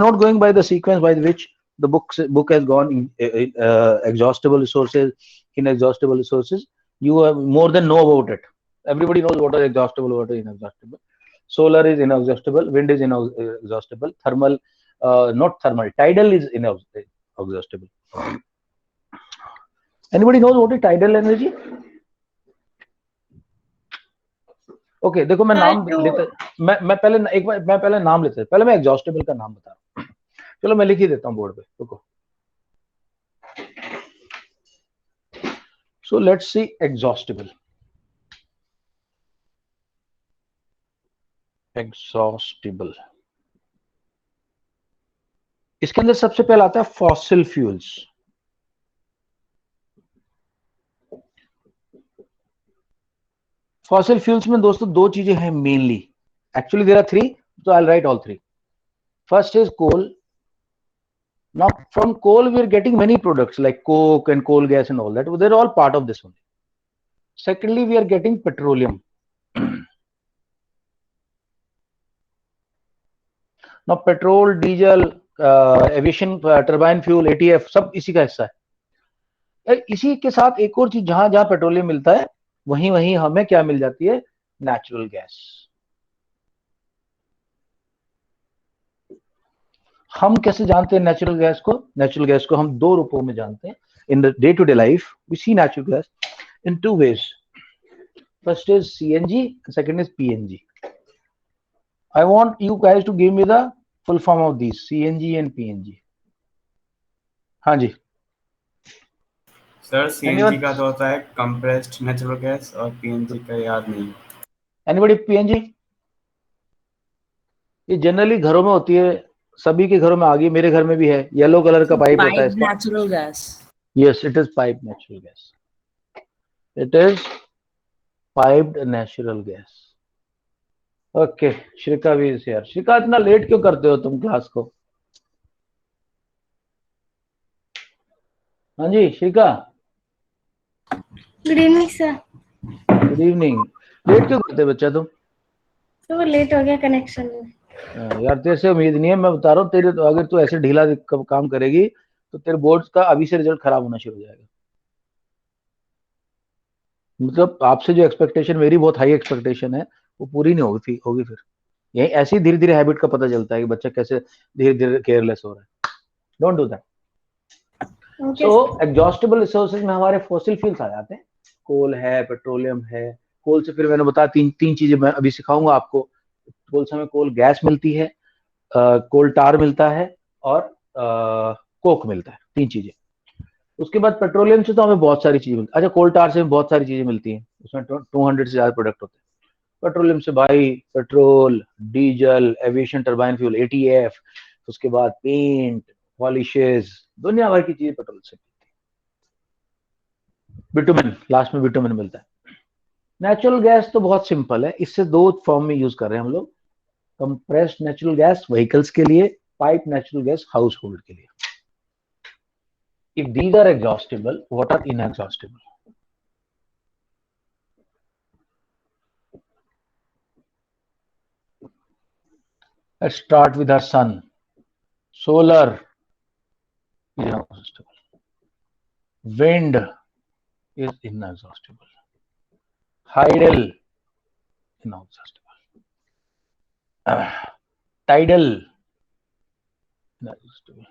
not going by the sequence by which the book has gone in, exhaustible resources, inexhaustible resources. You more than know about it. Everybody knows what are exhaustible, what are inexhaustible. Solar is inexhaustible, wind is inexhaustible, thermal, not thermal, tidal is inexhaustible. Anybody knows what is tidal energy? Okay देखो मैं नाम लेता मैं पहले एक बार मैं पहले नाम लेता पहले मैं एग्जॉस्टेबल का नाम बता रहा हूँ. चलो मैं लिख ही देता हूँ बोर्ड पे. रुको. So let's see exhaustible. Exhaustible इसके अंदर सबसे पहले आता है फॉसिल फ्यूल्स. फॉसिल फ्यूल्स में दोस्तों दो चीजें हैं mainly. Actually there are three, so I'll write all three. First is coal. Now from coal we are getting many products like coke and coal gas and all that. They're all part of this one. Secondly, we are getting petroleum. Now petrol, diesel, aviation turbine fuel, ATF सब इसी का हिस्सा है. इसी के साथ एक और चीज जहां जहां पेट्रोलियम मिलता है वहीं वहीं हमें क्या मिल जाती है? Natural gas. हम कैसे जानते हैं नेचुरल गैस को? नेचुरल गैस को हम दो रूपों में जानते हैं. In the day to day life we see natural gas in two ways. First is CNG, second is PNG. I want you guys to give me the full form of these CNG and PNG. हाँ जी sir. CNG का तो होता है compressed natural gas और PNG का याद नहीं. Anybody PNG? ये जनरली घरों में होती है, सभी के घरों में आ गई, मेरे घर में भी है. येलो कलर का पाइप होता है इसका. Natural gas. Yes, it is piped natural gas. It is piped natural gas. Okay, श्रिका भी इज हियर. श्रिका इतना लेट क्यों करते हो तुम क्लास को? हाँ जी Shrika. Good evening sir. Good evening. Late क्यों करते बच्चा तुम? तो लेट हो गया कनेक्शन में. यार तेरे से उम्मीद नहीं है, मैं बता रहा हूँ. तेरे तो अगर तू ऐसे ढीला काम करेगी तो तेरे बोर्ड का अभी से रिजल्ट खराब होना शुरू हो जाएगा. मतलब आपसे जो एक्सपेक्टेशन, मेरी बहुत हाई एक्सपेक्टेशन है, वो पूरी नहीं होगी फिर. यही ऐसी धीरे धीरे हैबिट का पता चलता है कि बच्चा कैसे धीरे धीरे केयरलेस हो रहा है. Don't do that. So exhaustible resources में हमारे फॉसिल फ्यूल्स आ जाते हैं. कोल है, पेट्रोलियम है. कोल से फिर मैंने बताया तीन चीजें मैं अभी सिखाऊंगा आपको. कोल से हमें कोल गैस मिलती है, कोल टार मिलता है और कोक मिलता है. तीन चीजें. उसके बाद पेट्रोलियम से तो हमें बहुत सारी चीजें मिलती है. अच्छा, कोल टार से बहुत सारी चीजें मिलती हैं. उसमें 200 से ज्यादा प्रोडक्ट होते हैं. पेट्रोलियम से भाई petrol, diesel, aviation turbine fuel, ATF, उसके बाद पेंट, पॉलिशेस, दुनिया भर की चीजें पेट्रोल से मिलती है. बिटुमेन, लास्ट में बिटुमेन मिलता है. नेचुरल गैस तो बहुत सिंपल है. इससे दो फॉर्म में यूज कर रहे हैं हम लोग. कंप्रेस्ड नेचुरल गैस व्हीकल्स के लिए, pipe natural gas house hold के लिए. If these are exhaustible, what are inexhaustible? Let's start with our sun. Solar is inexhaustible. Wind is inexhaustible. Tidal inexhaustible. Tidal inexhaustible.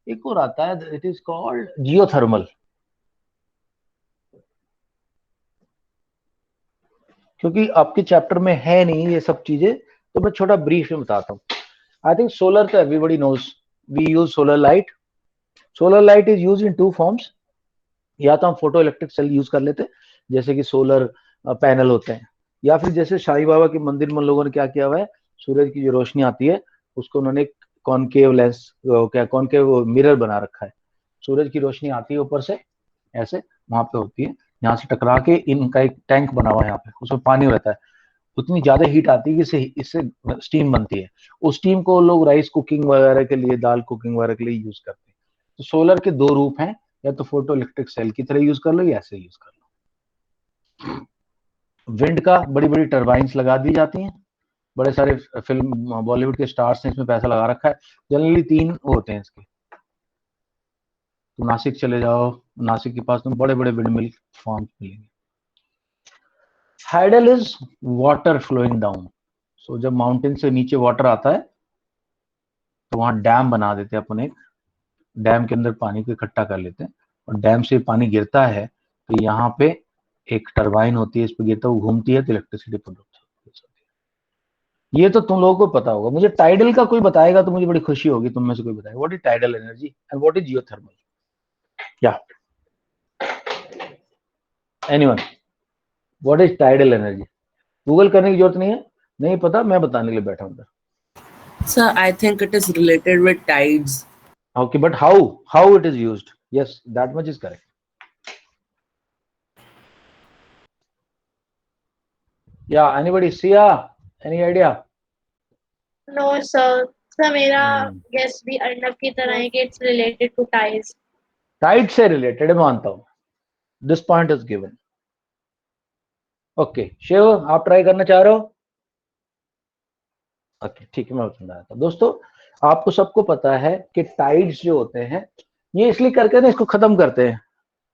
एक और आता है, it is called geothermal. क्योंकि आपके chapter में है नहीं ये सब चीजें, तो मैं छोटा ब्रीफ में बताता हूँ. आई थिंक सोलर तो everybody knows. We use solar light. Solar light is use in two forms. या तो हम फोटो इलेक्ट्रिक सेल यूज कर लेते हैं, जैसे कि सोलर पैनल होते हैं, या फिर जैसे साईं बाबा के मंदिर में लोगों ने क्या किया हुआ है, सूरज की जो रोशनी आती है उसको उन्होंने कॉनकेव लेंस, क्या कॉनकेव मिरर बना रखा है. सूरज की रोशनी आती है ऊपर से ऐसे, वहां पे होती है, यहाँ से टकरा के इनका एक टैंक बना हुआ है यहाँ पे, उसमें पानी रहता है. उतनी ज्यादा हीट आती है कि इससे स्टीम बनती है. उस स्टीम को लोग राइस कुकिंग वगैरह के लिए, दाल कुकिंग वगैरह के लिए यूज करते हैं. तो सोलर के दो रूप हैं, या तो फोटो इलेक्ट्रिक सेल की तरह यूज कर लो या ऐसे यूज कर लो. विंड का बड़ी बड़ी टर्बाइंस लगा दी जाती हैं, बड़े सारे फिल्म बॉलीवुड के स्टार्स ने इसमें पैसा लगा रखा है। जनरली 3 होते हैं इसके। तो नासिक चले जाओ, नासिक के पास तुम बड़े बड़े विंड मिल फार्म मिलेंगे। Hydel is water flowing down. So जब माउंटेन से नीचे वाटर आता है तो वहां डैम बना देते हैं अपन, एक डैम के अंदर पानी को इकट्ठा कर लेते हैं, और डैम से पानी गिरता है तो यहाँ पे एक टरबाइन होती है, इस पे गिरता है, वो घूमती है तो इलेक्ट्रिसिटी प्रोड्यूस होती है। ये तो तुम लोगों को पता होगा। मुझे टाइडल का कोई बताएगा तो मुझे बड़ी खुशी होगी, तुम में से कोई बताएगा what is tidal energy and what is geothermal. क्या anyone, what is tidal energy? Google करने की जरूरत नहीं है, नहीं पता, मैं बताने के लिए बैठा हूं। Sir, I think it is related with tides. Okay, but how it is used? Yes, that much is correct. Yeah, anybody? Sia, any idea? No sir, sir मेरा गेस भी अर्नब की तरह है कि it's related to tides. Tide से related मानता हूं। This point is given. Okay Shiv, आप ट्राई करना चाह रहे हो? ओके ठीक है, मैं समझा रहा था। दोस्तों आपको सबको पता है कि टाइड्स जो होते हैं, ये इसलिए करके ना इसको खत्म करते हैं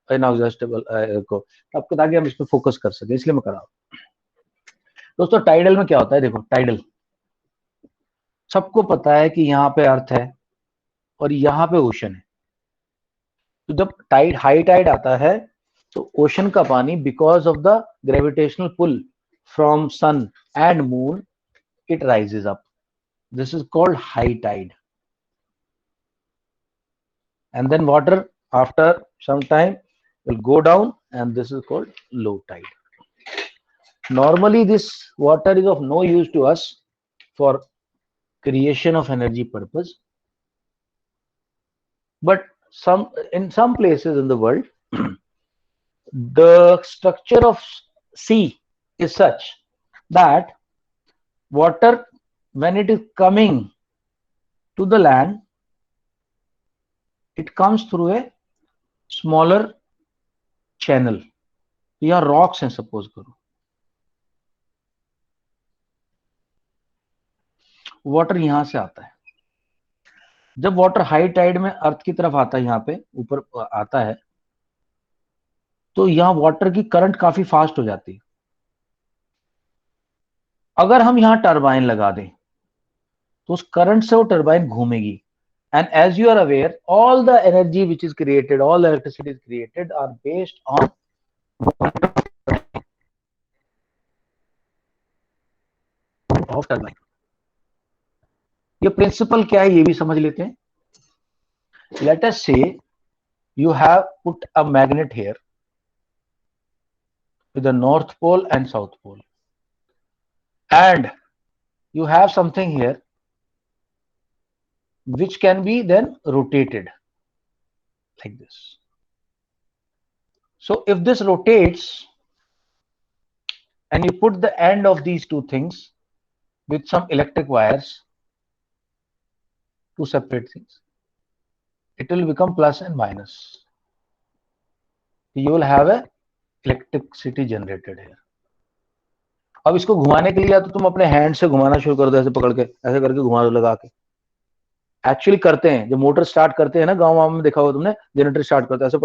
इनएग्जॉस्टेबल को, आपको, ताकि हम इस पर फोकस कर सके, इसलिए मैं कर रहा हूं। दोस्तों टाइडल में क्या होता है? देखो टाइडल, सबको पता है कि यहाँ पे अर्थ है और यहाँ पे ओशन है। तो जब टाइड, हाई टाइड आता है तो ओशन का पानी, because of the gravitational pull from sun and moon, it rises up. This is called high tide. And then water after some time will go down, and this is called low tide. Normally this water is of no use to us for creation of energy purpose, but in some places in the world the structure of sea is such that water, when it is coming to the land, it comes through a smaller channel. यहाँ rocks हैं suppose करो, water यहां से आता है। जब water high Tide में अर्थ की तरफ आता है, यहाँ पे ऊपर आता है, तो यहाँ वाटर की करंट काफी फास्ट हो जाती है। अगर हम यहाँ टरबाइन लगा दें तो उस करंट से वो टरबाइन घूमेगी, and as you are aware, all the energy which is created, all the electricity is created are based on of turbine. ये प्रिंसिपल क्या है ये भी समझ लेते हैं। लेट अस से you have put a magnet here with the north pole and south pole, and you have something here which can be then rotated like this. So if this rotates and you put the end of these two things with some electric wires, two separate things, it will become plus and minus. You will have a electricity generated here. अब इसको घुमाने के लिए या तो तुम अपने hand से घुमाना शुरू कर दो, ऐसे पकड़ के, ऐसे करके घुमा दो लगा के। एक्चुअली करते हैं, जब मोटर स्टार्ट करते हैं ना, गांव में देखा होगा तुमने, जनरेटर स्टार्ट करते हैं ऐसे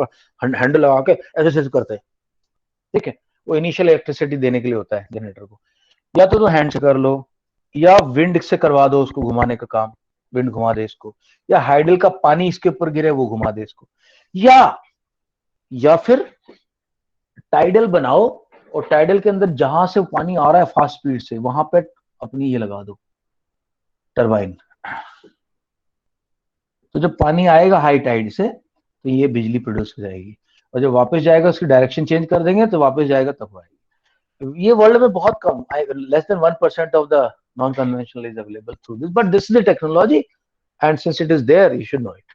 हैंडल लगा के ऐसे ऐसे करते हैं, ठीक है, वो इनिशियल इलेक्ट्रिसिटी देने के लिए होता है जनरेटर को। या तो हैंड से कर लो, या विंड से करवा दो उसको घुमाने का काम, विंड घुमा दे इसको, या हाइडल का पानी इसके ऊपर गिरे वो घुमा दे इसको, या फिर टाइडल बनाओ और टाइडल के अंदर जहां से पानी आ रहा है फास्ट स्पीड से, वहां पे अपनी ये लगा दो टरबाइन। तो जब पानी आएगा हाई टाइड से तो ये बिजली प्रोड्यूस हो जाएगी, और जब वापस जाएगा उसकी डायरेक्शन चेंज कर देंगे तो वापस जाएगा तब आएगी। ये वर्ल्ड में बहुत कम, less than 1% of the non conventional is available through this, but this is the technology and since it is there you should know it.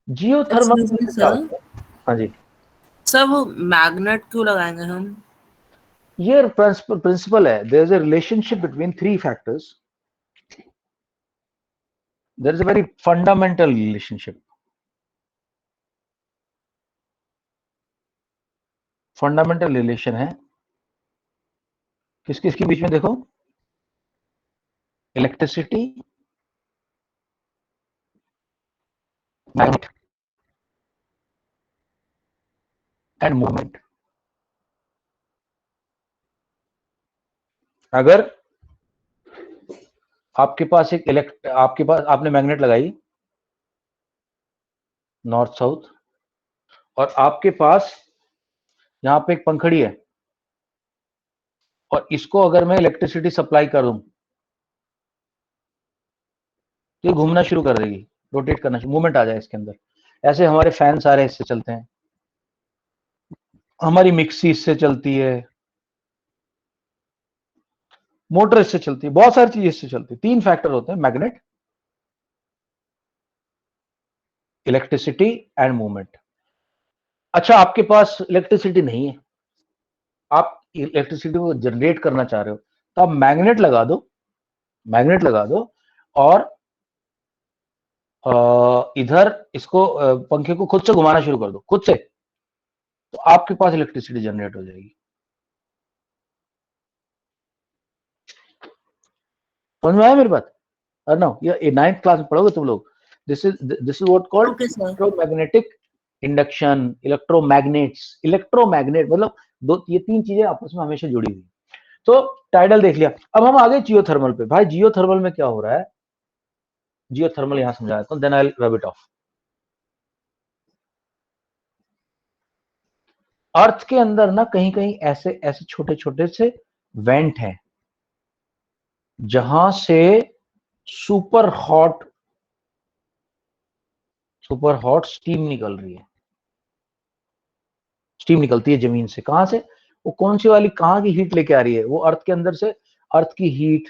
Geothermal Excuse me, sir. हाँ जी, सर वो मैग्नेट क्यों लगाएंगे हम? ये principle है। There is a relationship between three factors. There is a very fundamental relationship. Fundamental relation है किस किस के बीच में, देखो इलेक्ट्रिसिटी, मैग्नेट एंड मूवमेंट। अगर आपके पास आपने मैग्नेट लगाई नॉर्थ साउथ, और आपके पास यहां पे एक पंखड़ी है, और इसको अगर मैं इलेक्ट्रिसिटी सप्लाई कर दूं तो ये घूमना शुरू कर देगी, रोटेट करना, मूवमेंट आ जाए इसके अंदर। ऐसे हमारे फैन सारे इससे चलते हैं, हमारी मिक्सी इससे चलती है, मोटर इससे चलती है, बहुत सारी चीजें इससे चलती है। 3 फैक्टर होते हैं, मैग्नेट, इलेक्ट्रिसिटी एंड मूवमेंट। अच्छा, आपके पास इलेक्ट्रिसिटी नहीं है, आप इलेक्ट्रिसिटी को जनरेट करना चाह रहे हो, तो आप मैग्नेट लगा दो, मैग्नेट लगा दो, और इधर इसको पंखे को खुद से घुमाना शुरू कर दो, खुद से, तो आपके पास इलेक्ट्रिसिटी जनरेट हो जाएगी। समझ में आया मेरी बात? अर्नव, ये 9th क्लास में पढ़ोगे तुम लोग। This is what called Okay, sir. Electromagnetic induction, electromagnets. Electromagnet मतलब ये 3 चीजें आपस में हमेशा जुड़ी हुई। तो टाइडल देख लिया, अब हम आगे जियोथर्मल पे। भाई जियोथर्मल में क्या हो रहा है, जियोथर्मल यहां समझा देता हूं, then I will rub it off. Earth के अंदर ना कहीं कहीं ऐसे ऐसे छोटे छोटे से वेंट हैं जहां से सुपर हॉट स्टीम निकल रही है। स्टीम निकलती है जमीन से, कहां से? वो कौन सी वाली, कहां की हीट लेके आ रही है? वो अर्थ के अंदर से, अर्थ की हीट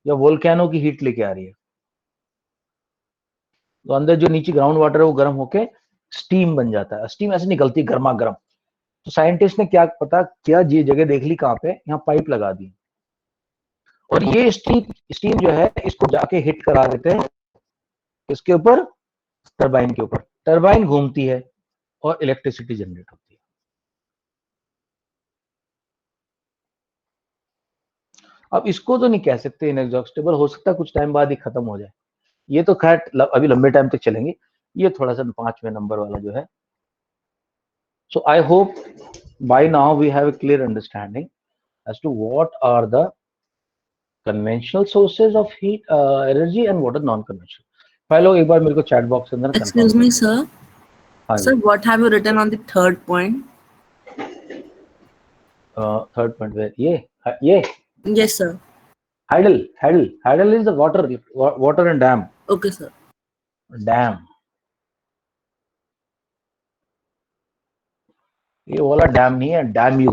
या वोल्केनो की हीट लेके आ रही है। तो अंदर जो नीचे ग्राउंड वाटर है वो गर्म होके स्टीम बन जाता है, स्टीम ऐसे निकलती है गर्मा गर्म। तो साइंटिस्ट ने क्या पता किया, ये जगह देख ली कहां पे, यहाँ पाइप लगा दी, और ये स्टीम जो है इसको जाके हिट करा देते हैं इसके ऊपर, टरबाइन के ऊपर। टरबाइन घूमती है और इलेक्ट्रिसिटी जनरेट होती है। अब इसको तो नहीं कह सकते इनएग्जॉस्टिबल, हो सकता है कुछ टाइम बाद ही खत्म हो जाए। ये तो खैर अभी लंबे टाइम तक चलेंगे, ये थोड़ा सा 5वें नंबर वाला जो है। So I hope by now we have a clear understanding as to what are the conventional sources of heat energy and what are non-conventional. भाई लोग एक बार मेरे को चैट बॉक्स के अंदर Excuse me, sir. हाँ Sir, what have you written on the third point? Third point ये Yes, sir. Hydel is the water and Okay, sir. dam। ये वाला डैम नहीं है, damn you,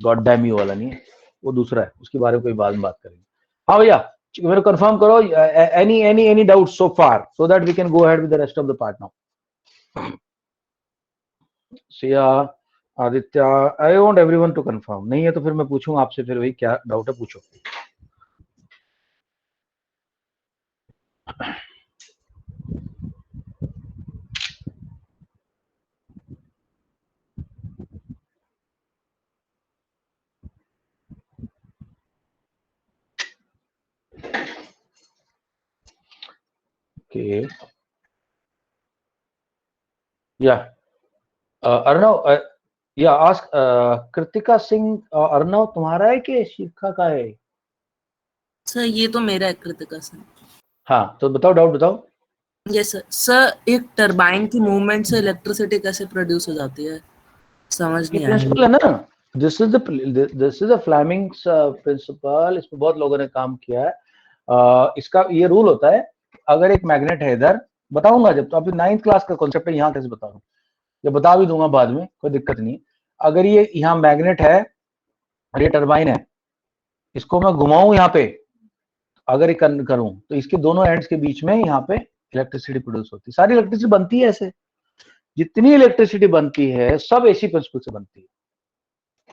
god damn you वाला नहीं है, वो दूसरा है, उसके बारे में कोई बाद में बात करेंगे। हाँ भैया, मेरे कंफर्म करो, any doubt so far, so that we can go ahead with the rest of the part now. Sia, Aditya, I want everyone to confirm. नहीं है तो फिर मैं पूछूंगा आपसे, फिर वही क्या डाउट है पूछो। Okay. Yeah. अर्णव, या आस्क कृतिका सिंह, अर्णव तुम्हारा है कि शिखा का है? सर ये तो मेरा है, कृतिका सर। हाँ तो बताओ, डाउट बताओ। Yes sir. सर एक टरबाइन की मूवमेंट से इलेक्ट्रिसिटी कैसे प्रोड्यूस हो जाती है, समझ नहीं आया। प्रिंसिपल है ना, this is the Fleming's principle. इस पे बहुत लोगों ने काम किया है। इसका ये रूल होता है, अगर एक मैग्नेट है इधर, बताऊंगा जब, तो अभी 9th क्लास का कॉन्सेप्ट है, यहाँ कैसे बता रहा हूँ, ये बता भी दूंगा बाद में, कोई दिक्कत नहीं। अगर ये यहाँ मैग्नेट है और ये टरबाइन है, इसको मैं घुमाऊं यहाँ पे, अगर ये करूं तो इसके दोनों एंड्स के बीच में यहाँ पे इलेक्ट्रिसिटी प्रोड्यूस होती है। सारी इलेक्ट्रिसिटी बनती है ऐसे, जितनी इलेक्ट्रिसिटी बनती है सब एसी प्रिंसिपल से बनती है,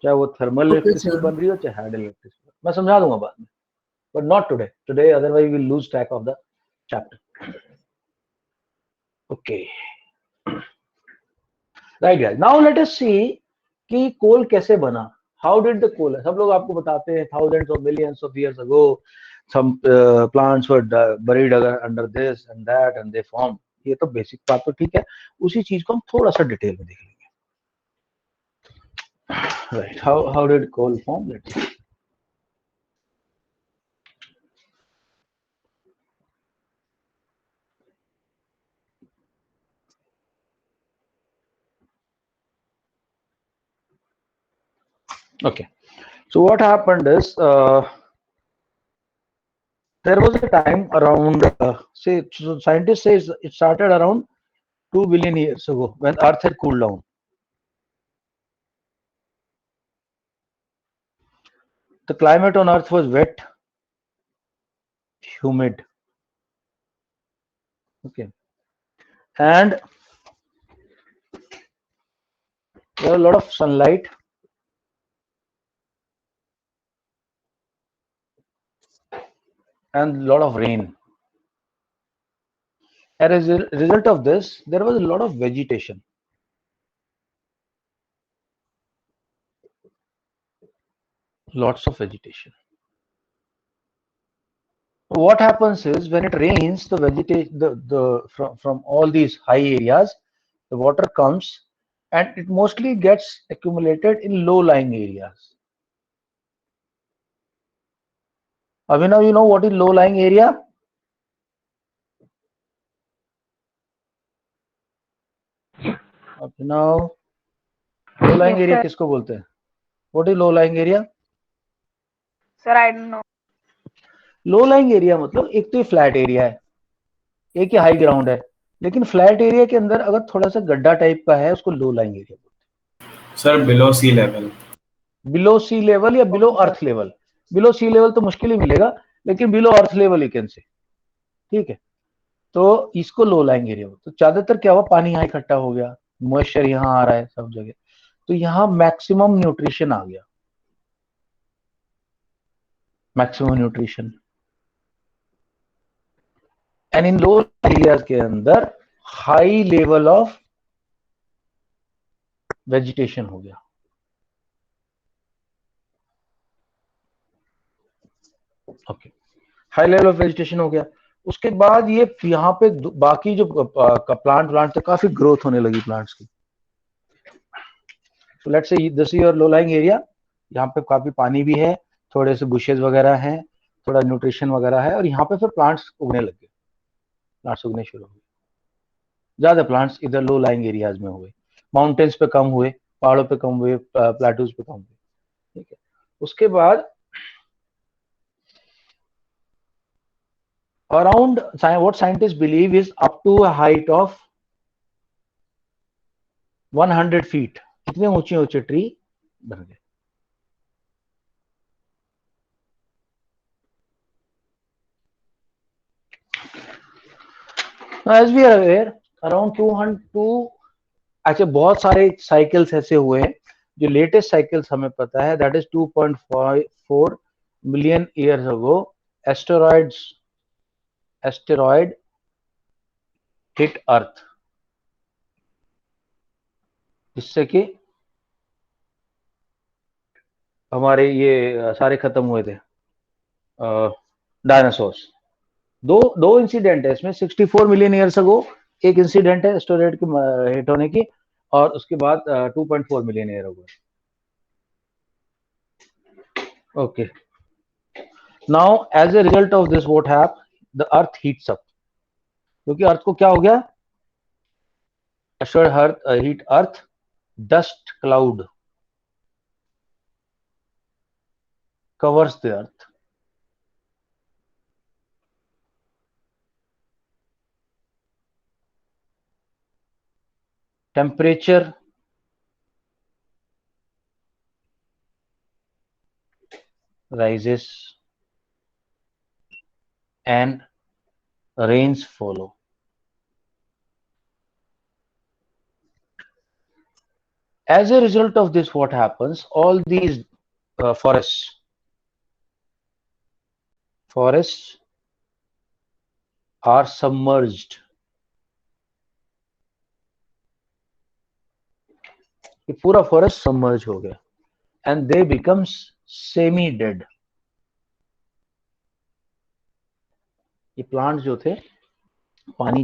चाहे वो थर्मल इलेक्ट्रिसिटी बन रही हो चाहे हाइडल इलेक्ट्रिसिटी। मैं समझा दूंगा बाद में, but not today, otherwise will lose track of the chapter. Okay, right guys, now let us see कि कोल कैसे बना। हाउ डिड द कोल, सब लोग आपको बताते हैं thousands of millions of years ago some plants were buried under this and that and they formed. ये तो बेसिक बात तो ठीक है, उसी चीज को हम थोड़ा सा डिटेल में देख लेंगे. Right, how did coal form? Let's see. Okay, so what happened is there was a time around say, so scientists say it started around 2 billion years ago when Earth had cooled down. The climate on Earth was wet, humid. Okay, and there was a lot of sunlight. And a lot of rain. As a result of this, there was a lot of vegetation. Lots of vegetation. What happens is when it rains, the vegetation, from all these high areas, the water comes and it mostly gets accumulated in low-lying areas. Abhinav, you know what is low-lying area? Abhinav, low-lying Yes, area sir. किसको बोलते हैं? What is low-lying area? Sir, I don't know. Low-lying area मतलब एक तो ये flat area है, एक ही high ground है, लेकिन फ्लैट एरिया के अंदर अगर थोड़ा सा गड्ढा टाइप का है उसको लो लाइंग एरिया बोलते हैं. सर बिलो सी लेवल. बिलो सी लेवल या बिलो अर्थ लेवल. बिलो सी लेवल तो मुश्किल ही मिलेगा, लेकिन below earth level you can say. ठीक है, तो इसको लो लाइंग एरिया. तो ज्यादातर क्या हुआ, पानी यहाँ इकट्ठा हो गया, मॉइस्चर यहाँ आ रहा है सब जगह, तो यहाँ मैक्सिमम न्यूट्रिशन आ गया. Maximum nutrition. And in low areas के अंदर हाई लेवल ऑफ वेजिटेशन हो गया. Okay, high level of vegetation हो गया. उसके बाद ये यहाँ पे बाकी जो प्लांट थे काफी ग्रोथ होने लगी प्लांट्स की. तो let's say this is your low lying area. यहाँ पे काफी पानी भी है, थोड़े से बुशेज वगैरह हैं, थोड़ा न्यूट्रिशन वगैरह है, और यहाँ पे फिर प्लांट्स उगने लग गए. प्लांट्स उगने शुरू हुए. ज्यादा प्लांट्स इधर लो लाइंग एरियाज में हुए. माउंटेन्स पे कम हुए, पहाड़ों पे कम हुए, प्लेटूज पे कम हुए. ठीक है, उसके बाद around what scientists believe is up to a height of 100 feet, इतने ऊंचे ऊंचे ट्री बन गए. Now, as we are aware, around 202, अच्छा बहुत सारे साइकिल्स ऐसे हुए हैं. जो लेटेस्ट साइकिल्स हमें पता है that is 2.54 million years ago, asteroid hit Earth, जिससे कि हमारे ये सारे खत्म हुए थे डायनासोर्स. दो इंसिडेंट है इसमें. 64 मिलियन ईयर्स अगो एक इंसिडेंट है एस्टेरॉइड के हिट होने की, और उसके बाद 2.4 million year ago. Okay, now as a result of this what hap, the earth heats up. क्योंकि अर्थ को क्या हो गया, asteroid hit earth, dust cloud covers the earth. Temperature rises and rains follow. As a result of this, what happens, all these forests are submerged. ये पूरा forest submerge हो गया, and they becomes semi dead. ये plants जो थे पानी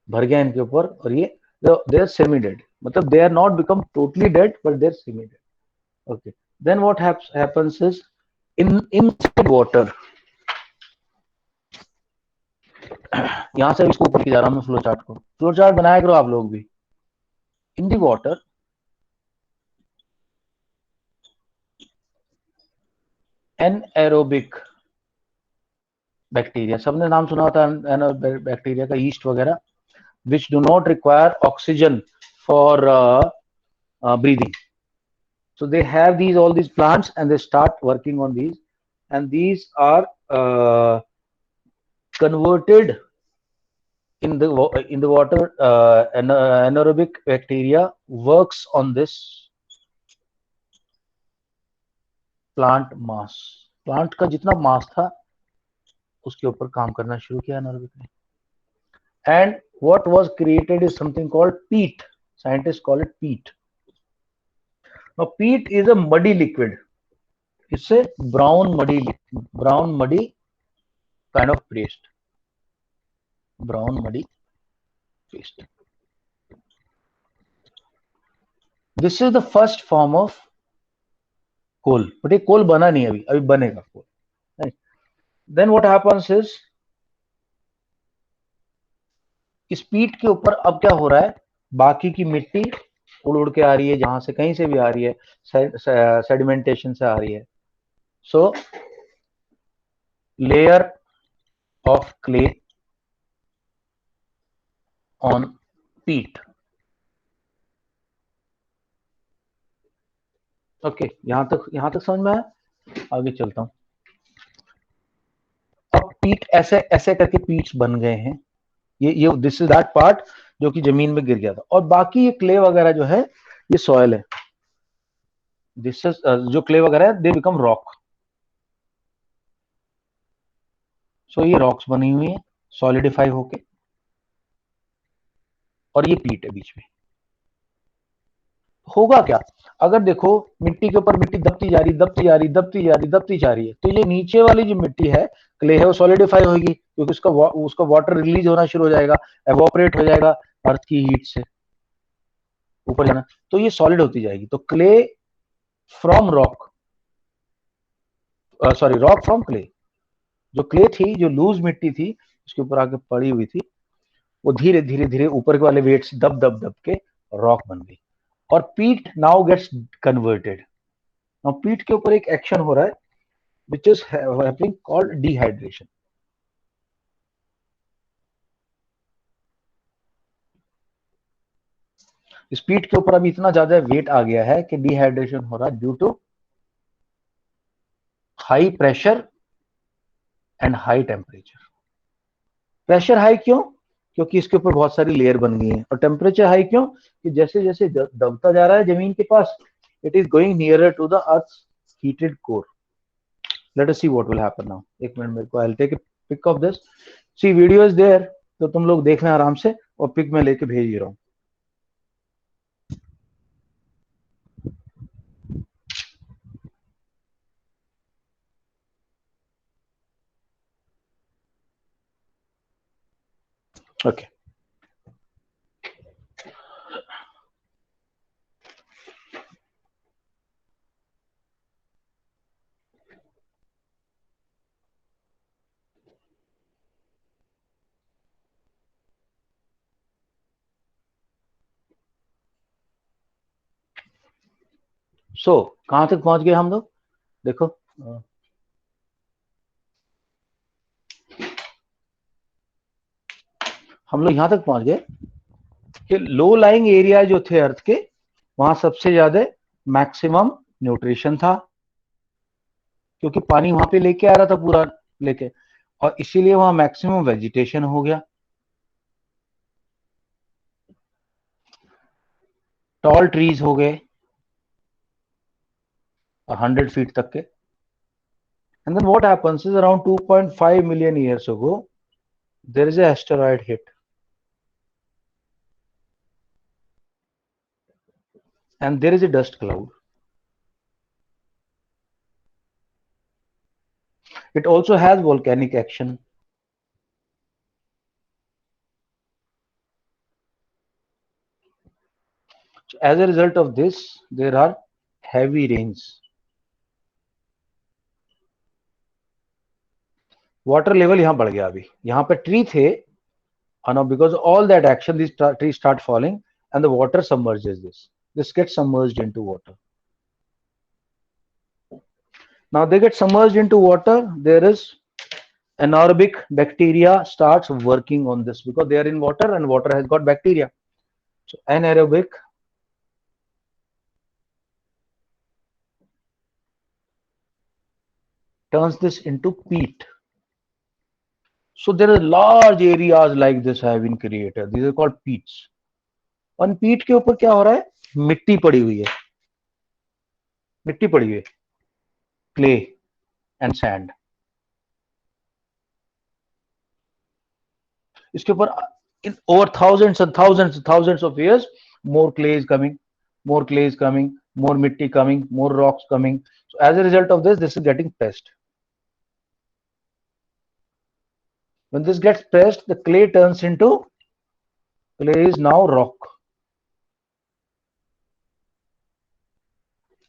भर गया इनके ऊपर और ये दे आर सेमी डेड, मतलब they are not become totally dead but they are semi dead. Okay. Then what happens is inside water. यहां से इसको ऊपर की जा रहा हूं मैं फ्लो चार्ट को. फ्लो चार्ट बनाया करो आप लोग भी. इन दी वाटर एनएरोबिक बैक्टीरिया, सबने नाम सुना होता है एनारोबिक बैक्टीरिया का, ईस्ट वगैरह, which do not require oxygen for breathing. So they have all these plants and they start working on these, and these are converted in the water. Anaerobic bacteria works on this plant mass. Plant का जितना mass था उसके ऊपर काम करना शुरू किया anaerobic ने. And what was created is something called peat. Scientists call it peat. Now peat is a muddy liquid. It's a brown muddy kind of paste. Brown muddy paste. This is the first form of coal, but ये coal बना नहीं अभी, अभी बनेगा coal. Right? Then what happens is इस पीट के ऊपर अब क्या हो रहा है, बाकी की मिट्टी उड़ उड़ के आ रही है, जहां से कहीं से भी आ रही है, सेडिमेंटेशन से आ रही है. सो लेयर ऑफ क्ले ऑन पीट. ओके, यहां तक समझ में आया. आगे चलता हूं. अब पीट ऐसे ऐसे करके पीट्स बन गए हैं. ये दिस इज दैट पार्ट जो कि जमीन में गिर गया था, और बाकी ये क्ले वगैरह जो है ये सॉइल है. दिस इज जो क्ले वगैरह है दे बिकम रॉक. सो ये रॉक्स बनी हुई है सॉलिडिफाई होके, और ये पीट है बीच में. होगा क्या, अगर देखो मिट्टी के ऊपर मिट्टी दबती जा रही है, तो ये नीचे वाली जो मिट्टी है क्ले है वो सॉलिडिफाई होगी, क्योंकि उसका वाटर रिलीज होना शुरू हो जाएगा, एवोपरेट हो जाएगा अर्थ की हीट से ऊपर जाना, तो ये सॉलिड होती जाएगी. तो clay from rock, rock from clay. जो क्ले थी, जो लूज मिट्टी थी उसके ऊपर आके पड़ी हुई थी, वो धीरे धीरे ऊपर के वाले वेट से दब के रॉक बन गई. और पीट नाउ गेट्स कन्वर्टेड. नाउ पीट के ऊपर एक एक्शन हो रहा है which is happening called dehydration. इस पीट के ऊपर अभी इतना ज्यादा वेट आ गया है कि डिहाइड्रेशन हो रहा है due to high pressure and high temperature. Pressure high क्यों, क्योंकि इसके ऊपर बहुत सारी लेयर बन गई है. और टेम्परेचर हाई क्यों, कि जैसे जैसे दबता जा रहा है जमीन के पास, it is going nearer to the earth heated core. Let us see what will happen now. एक मिनट मेरे को, I will take a pic of this. See video is there, तो तुम लोग देखना आराम से, और पिक में लेके भेज रहा हूं. ओके. सो कहां तक पहुंच गए हम लोग, देखो. हम लोग यहां तक पहुंच गए कि लो लाइंग एरिया जो थे अर्थ के, वहां सबसे ज्यादा मैक्सिमम न्यूट्रिशन था, क्योंकि पानी वहां पे लेके आ रहा था पूरा लेके, और इसीलिए वहां मैक्सिमम वेजिटेशन हो गया. टॉल ट्रीज हो गए 100 फीट तक के. And then what happens is around 2.5 million years ago, there is an asteroid hit. And there is a dust cloud. It also has volcanic action. So as a result of this, there are heavy rains. Water level यहाँ बढ़ गया अभी. यहाँ पे tree थे, and now because of all that action, these trees start falling, and the water submerges this. This gets submerged into water. Now they get submerged into water. There is anaerobic bacteria starts working on this because they are in water and water has got bacteria. So anaerobic turns this into peat. So there are large areas like this have been created. These are called peats. On peat के ऊपर क्या हो रहा है? मिट्टी पड़ी हुई है. मिट्टी पड़ी हुई है. Clay and sand. इसके ऊपर over thousands and thousands and thousands of years, more clay is coming, more clay is coming, more mitti coming, more rocks coming. So as a result of this is getting pressed. When this gets pressed, the clay turns into, clay is now rock.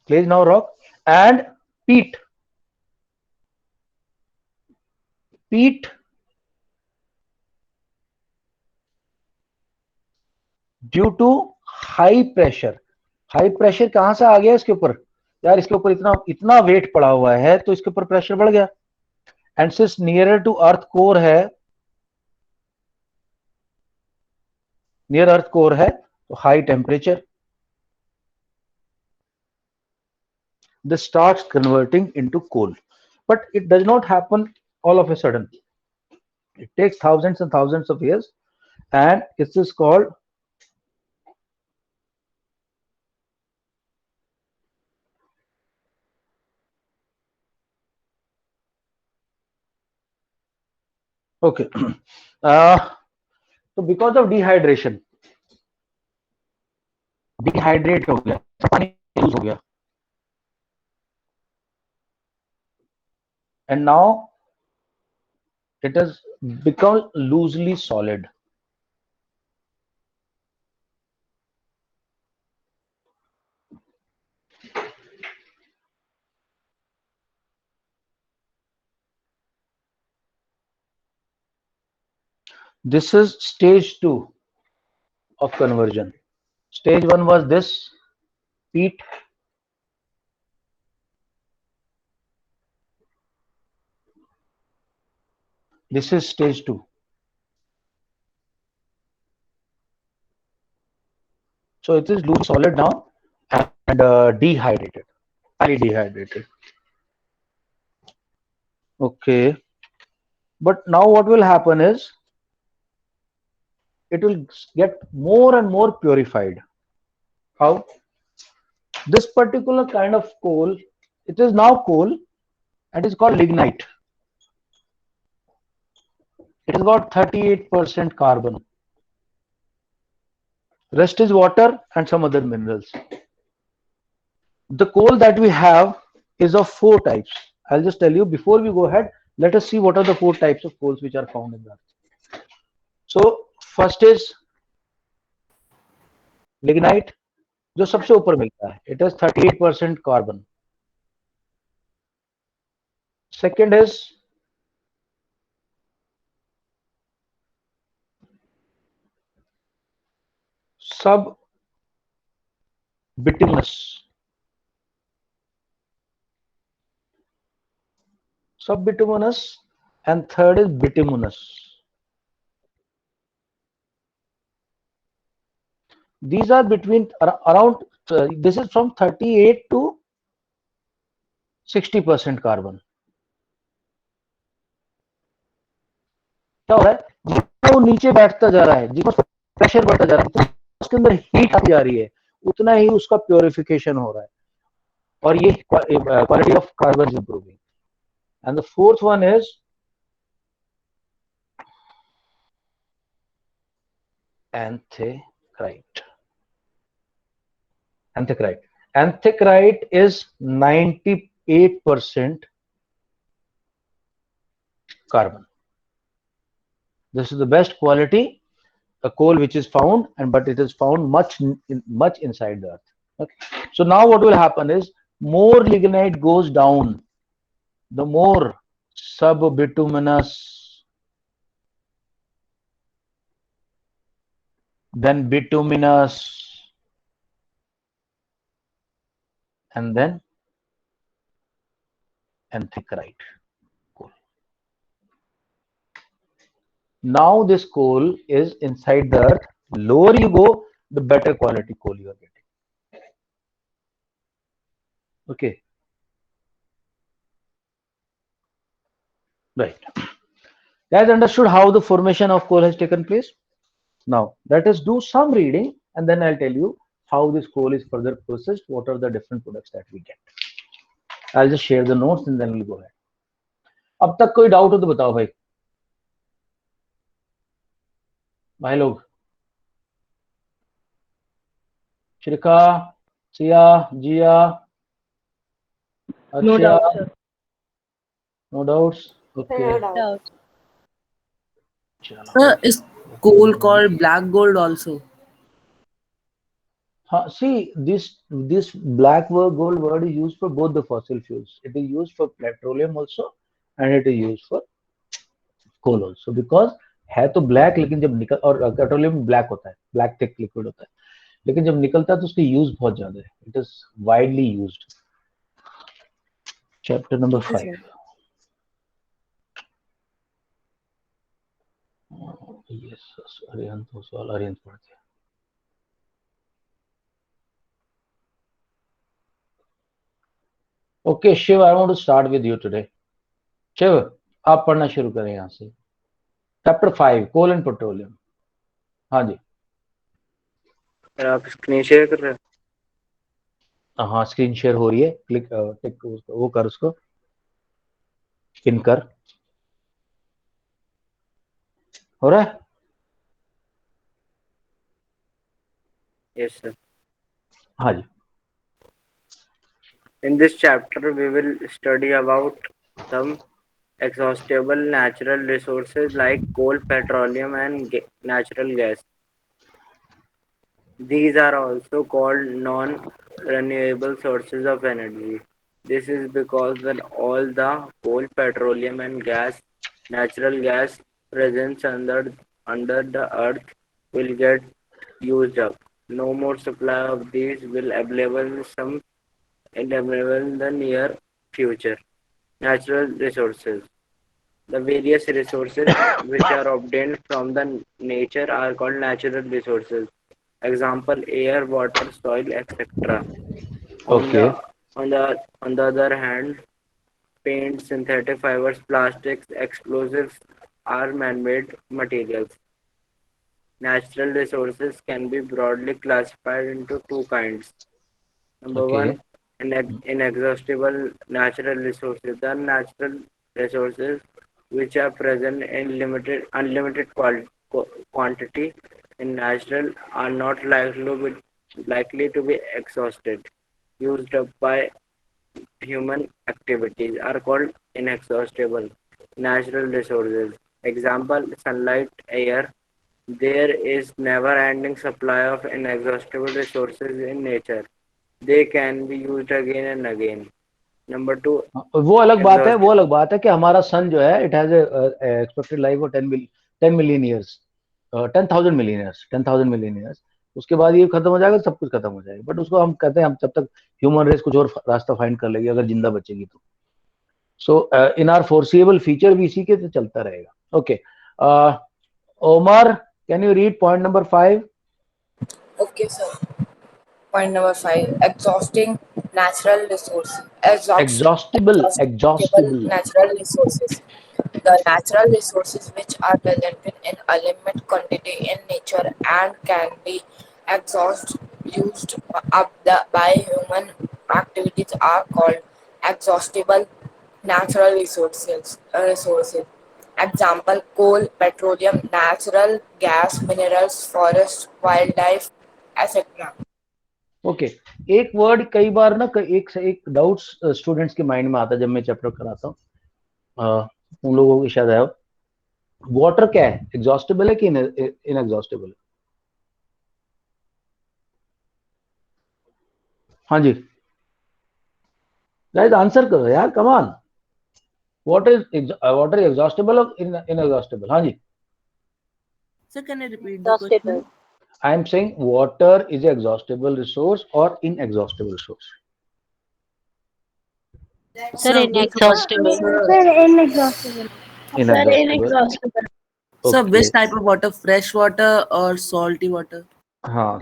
Clay is now rock and peat. Peat due to high pressure. High pressure कहां से आ गया इसके ऊपर? यार इसके ऊपर इतना wait पड़ा हुआ है तो इसके ऊपर प्रेशर बढ़ गया. And since nearer to earth core है, नियर अर्थ कोर है तो high temperature. This starts converting into coal, but it does not happen all of a sudden. It takes thousands and thousands of years, and this is called okay. So because of dehydration, dehydrate हो गया, पानी loose हो गया, and now it has become loosely solid. This is stage 2 of conversion. Stage 1 was this peat. This is stage 2. So it is loose solid now and dehydrated, highly dehydrated. Okay. But now what will happen is it will get more and more purified. How? This particular kind of coal, it is now coal and is called lignite. It has got 38% carbon. Rest is water and some other minerals. The coal that we have is of 4 types. I'll just tell you before we go ahead. Let us see what are the 4 types of coals which are found in the earth. So first is lignite, जो सबसे ऊपर मिलता है. It has 38% carbon. Second is subbituminous. Subbituminous, and third is bituminous. These are between around this is from 38 to 60% carbon. क्या हो रहा है? जितना वो नीचे बैठता जा रहा है, जितना प्रेशर बढ़ता जा रहा है, उसके अंदर हीट आती जा रही है, उतना ही उसका प्योरिफिकेशन हो रहा है और ये quality of carbon is improving. And the fourth one is anthracite. Anthracite. Anthracite is 98% carbon. This is the best quality a coal which is found, but it is found much inside the earth. Okay. So now what will happen is, more lignite goes down, the more subbituminous, then bituminous, and then anthracite coal. Now this coal is inside the earth. Lower you go, the better quality coal you are getting. Okay. Right. Guys, understood how the formation of coal has taken place? Now, let us do some reading and then I'll tell you how this coal is further processed, what are the different products that we get. I'll just share the notes and then we'll go ahead. अब तक कोई doubt हो तो बताओ भाई लोग. श्रिका, सिया, जिया, No अच्छा, doubt, sir. no doubts. Okay. No doubt. Sir, is coal called black gold also? See, this black gold word is used for both the fossil fuels. It is used for petroleum also, and it is used for coal also. Because है तो black, लेकिन जब निकल, और petroleum black होता है, black thick liquid होता है, लेकिन जब निकलता है तो उसकी यूज बहुत ज्यादा है. It is widely used. Chapter number 5. Yes, Arihant तो सवाल अरिहंत पढ़ते हैं. Okay Shiv, I want to start with you today. Shiv, आप पढ़ना शुरू करें यहाँ से. Chapter 5, coal and petroleum. हाँ जी. आप स्क्रीन शेयर कर रहे हैं? हाँ, स्क्रीन शेयर हो रही है. क्लिक टिक वो कर, उसको पिन कर. हो रहा है? Yes, sir. हाँ जी. In this chapter, we will study about some exhaustible natural resources like coal, petroleum, and natural gas. These are also called non-renewable sources of energy. This is because when all the coal, petroleum, and natural gas present under the earth will get used up. No more supply of these will available in the near future. Natural resources. The various resources which are obtained from the nature are called natural resources. Example: air, water, soil, etc. Okay. On the other hand, paint, synthetic fibers, plastics, explosives are man-made materials. Natural resources can be broadly classified into two kinds. Number Okay. one, inexhaustible natural resources. The natural resources which are present in unlimited quantity in natural are not likely to be exhausted. Used up by human activities are called inexhaustible natural resources. Example: sunlight, air. There is never-ending supply of inexhaustible resources in nature. They can be used again and again. Number two, वो अलग बात है कि हमारा सन जो है, it has expected life of 10 million years, 10,000 million years. उसके बाद ये खत्म हो जाएगा, सब कुछ खत्म हो जाएगा. बट उसको हम कहते हैं, हम जब तक ह्यूमन रेस कुछ और रास्ता फाइंड कर लेगी, अगर जिंदा बचेगी तो. सो इन आर फोर्सिएबल फ्यूचर भी इसी के तो चलता रहेगा. Okay, Omar, can you read point number 5? Okay, sir. Point number 5. Exhausting natural resources. Exhaustible. Natural resources. The natural resources which are present in unlimited quantity in nature and can be used up by human activities are called exhaustible natural resources. Example: coal, petroleum, natural gas, minerals, forest, wildlife, etc. Okay. एक word कई बार ना, एक doubts students के mind में आता है जब मैं चैप्टर कराता हूँ. उन लोगों को शायद आया। वाटर क्या है, एग्जॉस्टेबल है कि इनएग्जॉस्टेबल है? हाँ जी गाइस आंसर करो यार, कम ऑन। वाटर एग्जॉस्टेबल और इनएग्जॉस्टेबल? हाँ जी। Sir, can you repeat the question? I am saying water is an exhaustible resource or inexhaustible resource. Sir, Sir, which inexhaustible. Sir, inexhaustible. Sir, Inexhaustible. inexhaustible. Sir, Okay. which type of water? Fresh water or salty water?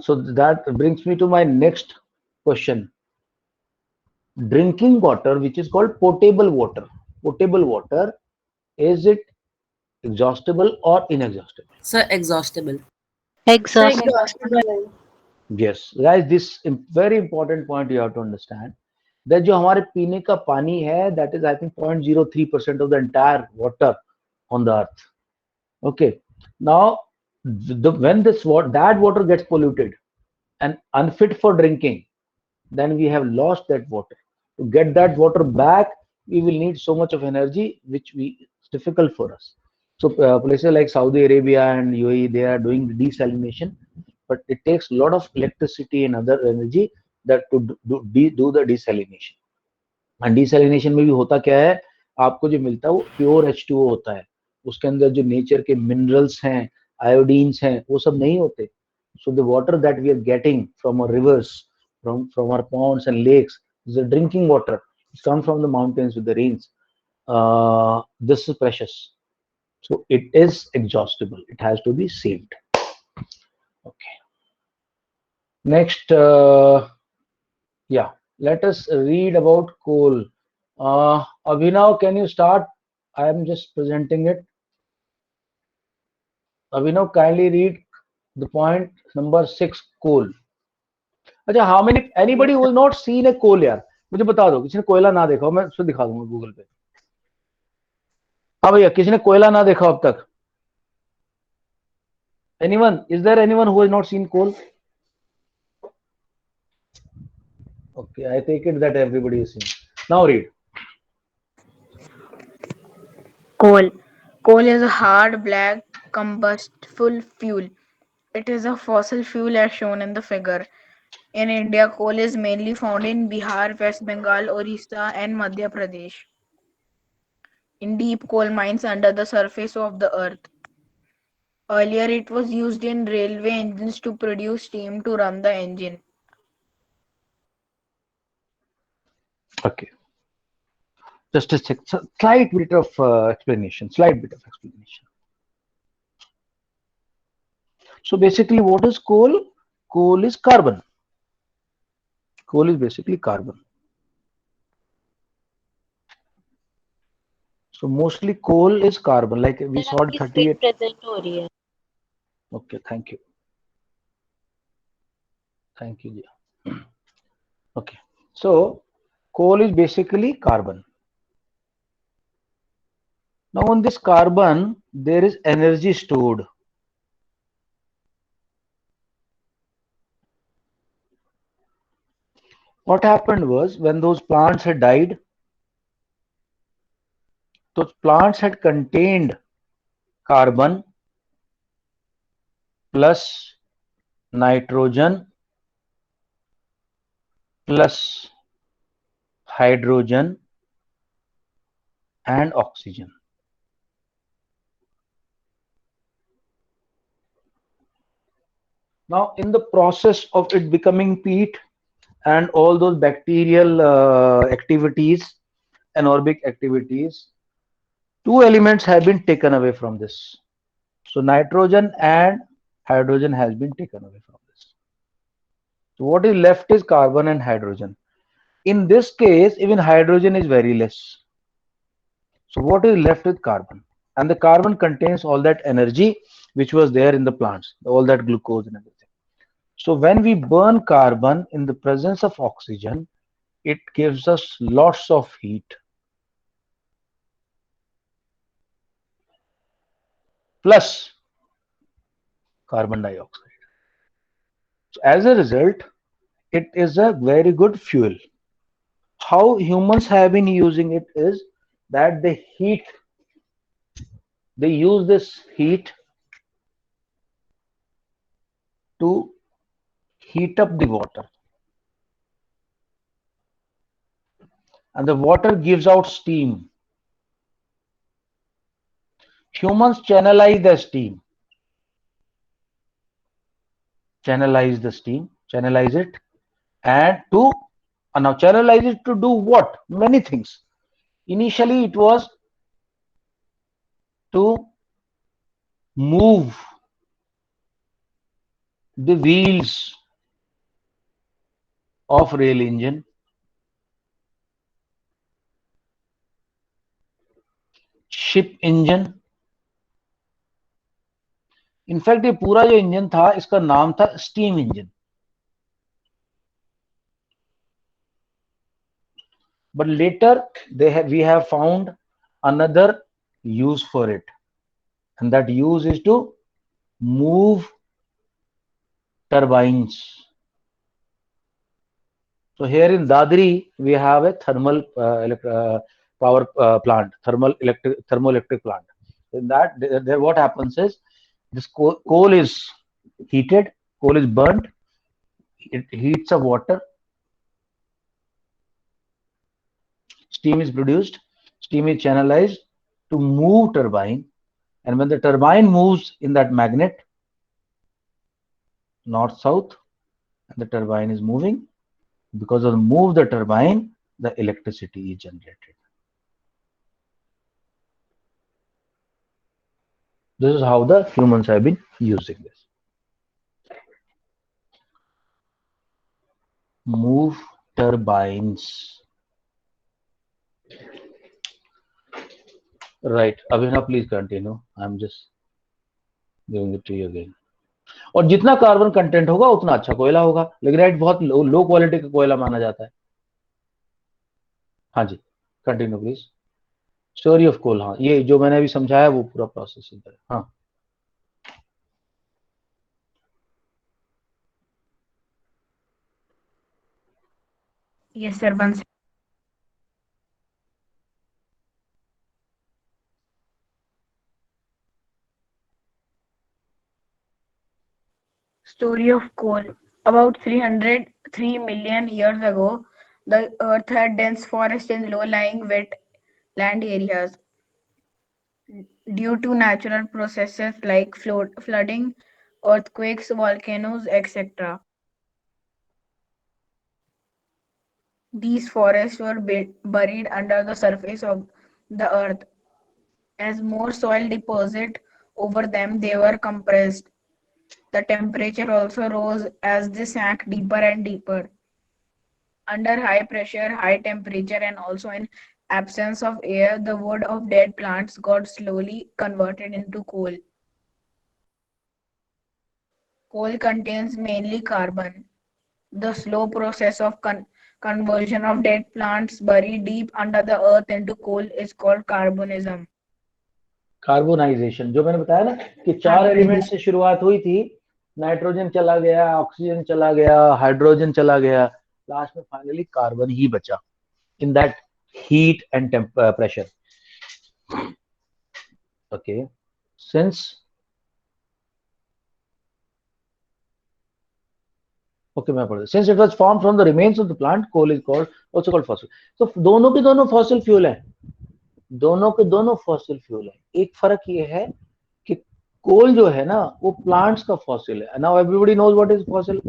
So that brings me to my next question. Drinking water, which is called potable water. Potable water, is it exhaustible or inexhaustible? Sir, exhaustible. Sir, exhaustible. Yes, guys, this very important point you have to understand that जो हमारे पीने का पानी है, that is I think 0.03% of the entire water on the earth. Okay, now when that water gets polluted and unfit for drinking, then we have lost that water. To get that water back, we will need so much of energy, which it's difficult for us. So places like Saudi Arabia and UAE, they are doing desalination, but it takes a lot of electricity and other energy that to do the desalination. And desalination में भी होता क्या है, आपको जो मिलता है वो प्योर H2O होता है, उसके अंदर जो नेचर के मिनरल्स हैं, आयोडीन्स हैं, वो सब नहीं होते. So the water that we are getting from our rivers, from our ponds and lakes, is the drinking water. It's come from the mountains with the rains. This is precious. So it is exhaustible. It has to be saved. Okay. Next, yeah, let us read about coal. Abhinav, can you start? I am just presenting it. Abhinav, kindly read the point number 6, coal. अच्छा, how many anybody who has not seen a coal यार, मुझे बता दो, किसी ने कोयला ना देखा हो, मैं उसको दिखा दूंगा गूगल पे. हाँ भैया, किसी ने कोयला ना देखा अब तक? Anyone? Is there anyone who has not seen coal? Okay, I take it that everybody is seen. Now read. Coal. Coal is a hard, black, combustible fuel. It is a fossil fuel as shown in the figure. In India, coal is mainly found in Bihar, West Bengal, Orissa, and Madhya Pradesh. In deep coal mines under the surface of the earth. Earlier, it was used in railway engines to produce steam to run the engine. Okay. Just a slight bit of explanation. So basically, what is coal? Coal is carbon. Coal is basically carbon. So mostly coal is carbon. Like we saw 38. Okay, thank you. Thank you. Okay, so coal is basically carbon. Now on this carbon, there is energy stored. What happened was, when those plants had died, those plants had contained carbon plus nitrogen plus hydrogen and oxygen. Now in the process of it becoming peat and all those bacterial activities, anaerobic activities, two elements have been taken away from this. So nitrogen and hydrogen has been taken away from this. So what is left is carbon and hydrogen. In this case, even hydrogen is very less. So what is left with carbon? And the carbon contains all that energy which was there in the plants, all that glucose and everything. So when we burn carbon in the presence of oxygen, it gives us lots of heat. Plus carbon dioxide. So as a result, it is a very good fuel. How humans have been using it is that they heat they use this heat to heat up the water, and the water gives out steam. Humans channelize the steam, channelize it, and to now channelize it to do what? Many things. Initially, it was to move the wheels of rail engine, ship engine. In fact ये पूरा जो engine था इसका नाम था steam engine. But later we have found another use for it, and that use is to move turbines. So here in Dadri we have a thermal power plant, thermoelectric plant. In that, there what happens is this coal is heated, coal is burnt, it heats up water, steam is produced, steam is channelized to move turbine, and when the turbine moves in that magnet north south, and the turbine is moving, because of the move the turbine, the electricity is generated. This is how the humans have been using this. Move turbines. Right, Abhinav, please continue. I'm just giving it to you again. और जितना carbon content होगा उतना अच्छा कोयला होगा, lignite बहुत low quality का कोयला माना जाता है. हाँ जी, continue please. Story of coal, हाँ ये जो मैंने अभी समझाया वो पूरा प्रोसेस इधर है. हाँ Yes, sir. Once. Story of coal. About 303 million years ago, the Earth had dense forest in low-lying wet land areas. Due to natural processes like flooding, earthquakes, volcanoes, etc. These forests were buried under the surface of the earth. As more soil deposited over them, they were compressed. The temperature also rose as they sank deeper and deeper. Under high pressure, high temperature, and also in absence of air, the wood of dead plants got slowly converted into coal. Coal contains mainly carbon. The slow process of conversion of dead plants buried deep under the earth into coal is called carbonism. Carbonisation, जो मैंने बताया ना कि 4 element से शुरुआत हुई थी, nitrogen चला गया, ऑक्सीजन चला गया, हाइड्रोजन चला गया, लास्ट में फाइनली कार्बन ही बचा in that heat and pressure. Okay, since मैं पढ़ since it was formed from the remains of the plant, coal is called also called fossil. तो दोनों के दोनों फॉसिल फ्यूल है, दोनों के दोनों फॉसिल फ्यूल है. एक फर्क ये है कि कोल जो है ना वो प्लांट्स का फॉसिल है. Now everybody knows what is fossil.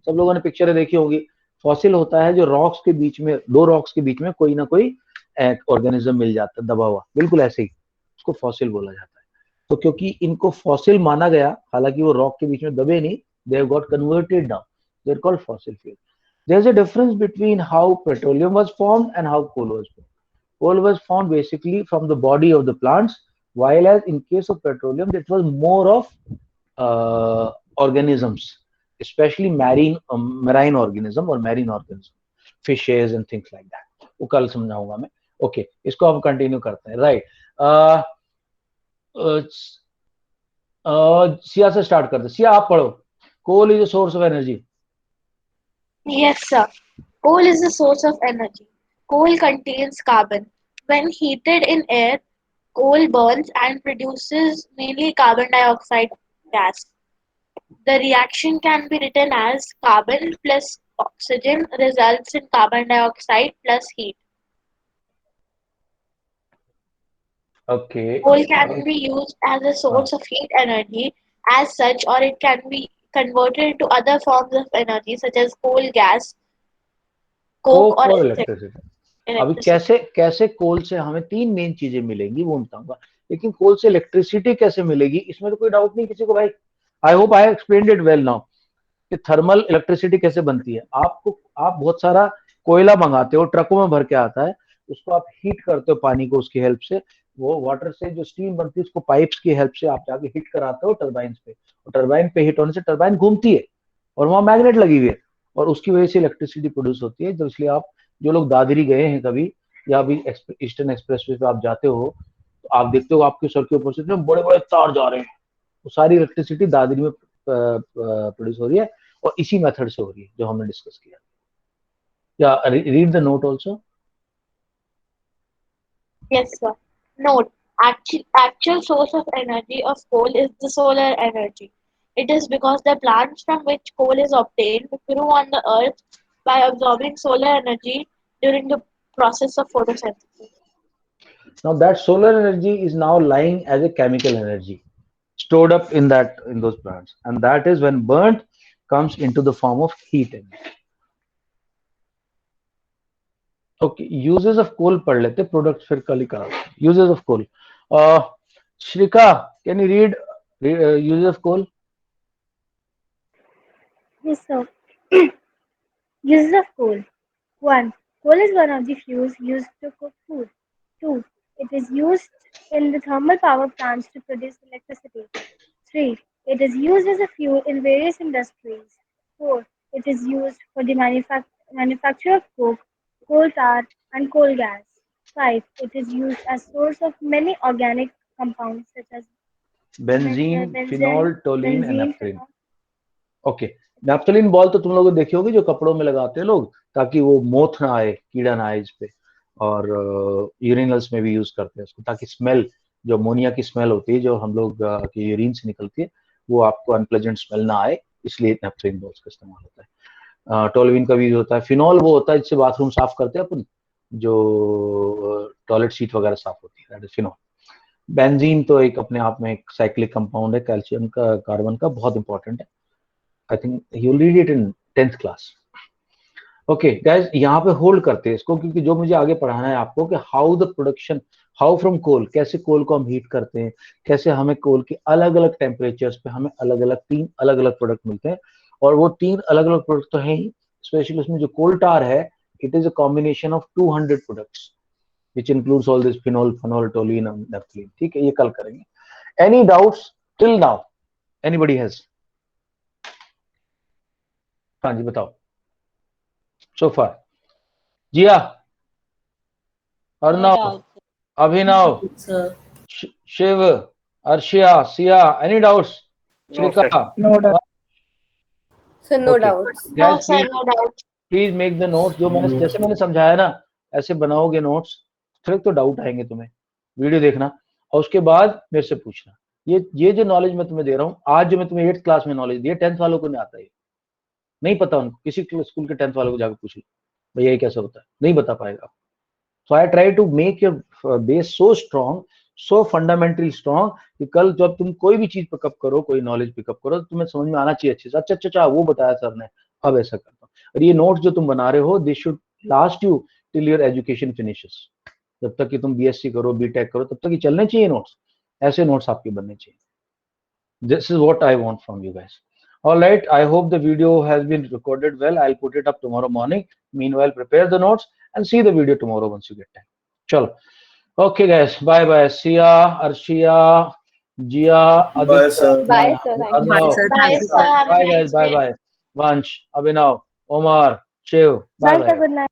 सब लोगों ने पिक्चरें देखी होंगी. फॉसिल होता है जो रॉक्स के बीच में, दो रॉक्स के बीच में कोई ना कोई ऑर्गेनिज्म मिल जाता है दबा हुआ, बिल्कुल ऐसे ही, उसको फॉसिल बोला जाता है. तो क्योंकि इनको फॉसिल माना गया, हालांकि वो रॉक के बीच में दबे नहीं, they have got converted now, they are called fossil fuel. There is a difference between how petroleum was formed and how coal was formed. Coal was formed basically from the body of the plants, while as in case of petroleum, it was more of organisms, especially marine organism or marine organism, fishes and things like that. वो कल समझाऊंगा मैं. Okay, इसको अब continue करते हैं. Right, Siya से start करते हैं. सिया आप पढ़ो. Coal is a source of energy. Yes, sir. Coal is the source of energy. Coal contains carbon. When heated in air, coal burns and produces mainly carbon dioxide gas. The reaction can be written as carbon plus oxygen results in carbon dioxide plus heat. Okay. Coal can be used as a source of heat energy as such, or it can be converted into other forms of energy such as coal gas, coke, Coke or और electricity. अभी electricity. कैसे कोल से हमें 3 main चीजें मिलेंगी वो बताऊंगा, लेकिन कोल से इलेक्ट्रिसिटी कैसे मिलेगी इसमें तो कोई डाउट नहीं किसी को भाई। I hope I explained it well now कि थर्मल इलेक्ट्रिसिटी कैसे बनती है। आप बहुत सारा कोयला मंगाते हो, ट्रकों में भर के आता है, उसको आप हीट करते हो पानी को, उसकी हेल्प से वो वाटर से जो स्टीम बनती है उसको पाइप्स की हेल्प से आप जाके हीट कराते हो टरबाइन पे, और टरबाइन पे हीट होने से टरबाइन घूमती है और वहां मैग्नेट लगी हुई है और उसकी वजह से इलेक्ट्रिसिटी प्रोड्यूस होती है। तो इसलिए आप जो लोग दादरी गए हैं कभी या अभी ईस्टर्न एक्सप्रेसवे पे आप जाते हो तो आप देखते हो आपके सर के ऊपर से बड़े बड़े तार जा रहे हैं, वो सारी इलेक्ट्रिसिटी दादरी में प्रोड्यूस हो रही है और इसी मेथड से हो रही है जो हमने डिस्कस किया। या read the note also. Yes, sir. Note: actual source of energy of coal is the solar energy. It is because the plants from which coal is obtained grew on the earth by absorbing solar energy during the process of photosynthesis. Now that solar energy is now lying as a chemical energy stored up in those plants, and that is when burnt comes into the form of heat energy. Okay, uses of coal पढ़ लेते, products फिर कल ही करा। Uses of coal. Shrika, can you read uses of coal? Yes, sir. Uses of coal. 1. Coal is one of the fuels used to cook food. 2. It is used in the thermal power plants to produce electricity. 3. It is used as a fuel in various industries. 4. It is used for the manufacture of coke, coal tar, and coal gas. 5. It is used as source of many organic compounds such as Benzene, phenol, toluene and benzene, naphthalene. phenol. Okay, naphthalene ball तो तुम लोग देखी होगी जो कपड़ों में लगाते हैं लोग ताकि वो मोथ ना आए, कीड़ा ना आए इस पे, और यूरिनल्स में भी यूज करते हैं उसको ताकि स्मेल, जो अमोनिया की स्मेल होती है जो हम लोग की यूरिन से निकलती है, वो आपको अनप्लेजेंट स्मेल ना आए, इसलिए नैप्थलीन बॉल्स का इस्तेमाल होता है। टोलुइन का भी यूज होता है। फिनॉल वो होता है जिससे बाथरूम साफ करते हैं अपन, जो टॉयलेट सीट वगैरह साफ होती है, दैट इज फिनॉल। बेंजीन तो एक अपने आप में एक साइक्लिक कंपाउंड है, कैल्शियम का, कार्बन का, बहुत इंपॉर्टेंट है। I think you'll read it in 10th class. Okay, guys, यहाँ पे होल्ड करते हैं इसको क्योंकि जो मुझे आगे पढ़ाना है आपको कि हाउ फ्रॉम कोल, कैसे कोल को हम हीट करते हैं, कैसे हमें कोल के अलग अलग टेम्परेचर्स पे हमें अलग अलग 3 अलग अलग प्रोडक्ट मिलते हैं, और वो 3 अलग अलग प्रोडक्ट तो है ही, स्पेशली उसमें जो कोल टार है, it is a combination of 200 products which includes all this phenol, toluene and naphthalene. ठीक है, ये कल करेंगे। Any doubts till now? Anybody has? हाँ जी बताओ। So far, Jiya, Arnav, Abhinav, Shiv, Arshia, Siya, any doubts? Shrika? No doubt. So no Okay. doubts. No, Guys, sir, no doubt. please make the notes जो जैसे मैंने समझाया ना, ऐसे बनाओगे नोट्स, फिर तो डाउट आएंगे तुम्हें, वीडियो देखना और उसके बाद मेरे से पूछना। ये जो नॉलेज मैं तुम्हें दे रहा हूँ आज, जो मैं तुम्हें 8th क्लास में नॉलेज दी है, 10th वालों को नहीं आता, ये नहीं पता उनको, किसी स्कूल के 10th वालों को जाकर पूछ लो भैया ये कैसे होता है, नहीं बता पाएगा। So I try to make your base so strong, so fundamentally strong कि कल जब तुम कोई भी चीज पिकअप करो, कोई नॉलेज पिकअप करो, तो तुम्हें समझ में आना चाहिए अच्छे से। अच्छा वो बताया सर ने, अब ऐसा करता हूँ। और ये नोट्स जो तुम बना रहे हो, this should last you till your education finishes. जब तक कि तुम बीएससी करो, बीटेक करो, तब तक ये चलने चाहिए नोट्स, ऐसे नोट्स आपके बनने चाहिए। This is what I want from you guys. All right, I hope the video has been recorded well. I'll put it up tomorrow morning. Meanwhile, prepare the notes and see the video tomorrow once you get time. Chalo. Okay, guys. Bye bye. Sia, Arshia, Jia, Bye, sir. Bye, sir. Thank you. Bye, Abhinav. sir. Bye, Thank you, sir. sir. Have a Bye, nice guys. Bye day. bye. Vansh, Abhinav, Omar, Shiv. Bye Bye, sir. bye. Good night.